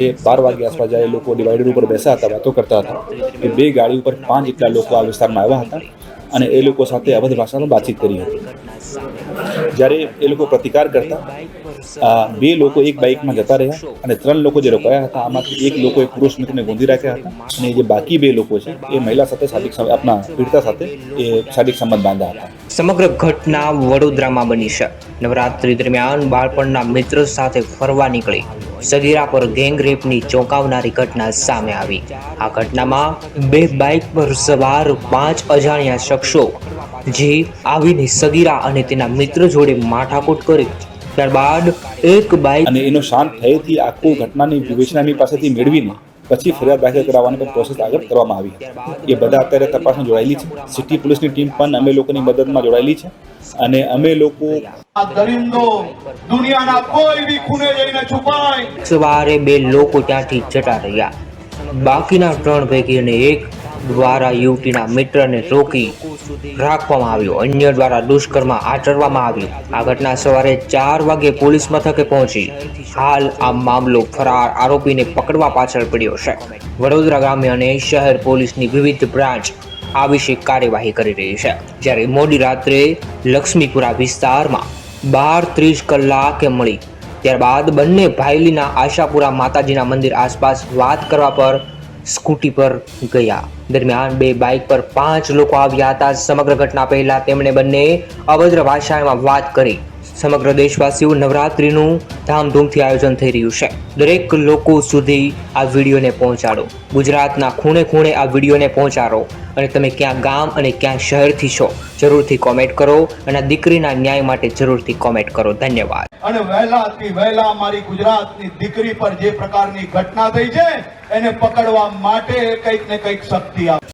12 વાગે આસપાસ જ્યારે લોકો ડિવાઈડર ઉપર બેસા હતા, વાતો કરતા હતા કે 2 ગાડી ઉપર 5 જેટલા લોકો આ વિસ્તારમાં આવ્યા હતા અને એ લોકો સાથે અવધ ભાષામાં વાતચીત કરી હતી. જ્યારે એ લોકો પ્રતિકાર કરતા 2 લોકો એક બાઇકમાં જતા રહ્યા અને 3 લોકો જે રોકાયા હતા, આમાંથી એક લોકોએ પુરુષ મિત્રને ગોંધી રાખ્યા હતા અને જે બાકી 2 લોકો છે એ મહિલા સાથે આપણા પીડિતા સાથે એ શારીરિક સંબંધ બાંધ્યા હતા. સમગ્ર ઘટના વડોદરામાં બની છે. નવરાત્રી દરમિયાન બાળપણના મિત્ર સાથે ફરવા નીકળી સગીરા પર ગેંગરેપની ચોંકાવનારી ઘટના સામે આવી. આ ઘટનામાં 2 બાઇક પર સવાર 5 અજાણ્યા શખ્સો જે આવીને સગીરા અને તેના મિત્ર જોડે માથાકૂટ કરી, ત્યારબાદ એક બાઇક અને એનો શાંત થયેથી આખું ઘટનાની વિવેચનાની પાસેથી મેળવીને પછી ફરિયાદ દાખલ કરાવવાની પણ પ્રોસેસ આગળ કરવામાં આવી હતી. એ બધા અત્યારે તપાસમાં જોડાયેલી છે. સિટી પોલીસની ટીમ પણ અમે લોકોની મદદમાં જોડાયેલી છે અને અમે લોકો સવારે 2 લોકો ત્યાંથી જતા રહ્યા. બાકીના 3 પૈકી અને એક દ્વારા યુવતીના મિત્રને રોકી રાખવામાં આવ્યો, અન્ય દ્વારા દુષ્કર્મ આચરવામાં આવ્યું. આ ઘટના સવારે 4 વાગે પોલીસ મથકે પહોંચી. હાલ આ મામલો ફરાર આરોપીને પકડવા પાછળ પડ્યો છે. વડોદરા ગ્રામ્ય અને શહેર પોલીસની વિવિધ બ્રાન્ચ આ વિશે કાર્યવાહી કરી રહી છે. જ્યારે મોડી રાત્રે લક્ષ્મીપુરા વિસ્તારમાં 12:30 કલાકે મળી, ત્યારબાદ બંને ભાઈલીના આશાપુરા માતાજીના મંદિર આસપાસ વાત કરવા પર સ્કૂટી પર ગયા. દરમિયાન 2 બાઇક પર 5 લોકો આવ્યા હતા. સમગ્ર ઘટના પહેલા તેમણે બંને અભદ્ર ભાષામાં વાત કરી. સમગ્ર દેશવાસીઓ નવરાત્રીનું ધામધૂમથી આયોજન થઈ રહ્યું છે. દરેક લોકો સુધી આ વિડીયોને પહોંચાડો. ગુજરાતના ખૂણે ખૂણે આ વિડીયોને પહોંચાડો અને તમે ક્યાં ગામ અને ક્યાં શહેરથી છો જરૂરથી કોમેન્ટ કરો અને દીકરીના ન્યાય માટે જરૂરથી કોમેન્ટ કરો. ધન્યવાદ. અને વહેલાથી વહેલા અમારી ગુજરાતની દીકરી પર જે પ્રકારની ઘટના થઈ છે એને પકડવા માટે કંઈક ને કંઈક શક્તિ આપે.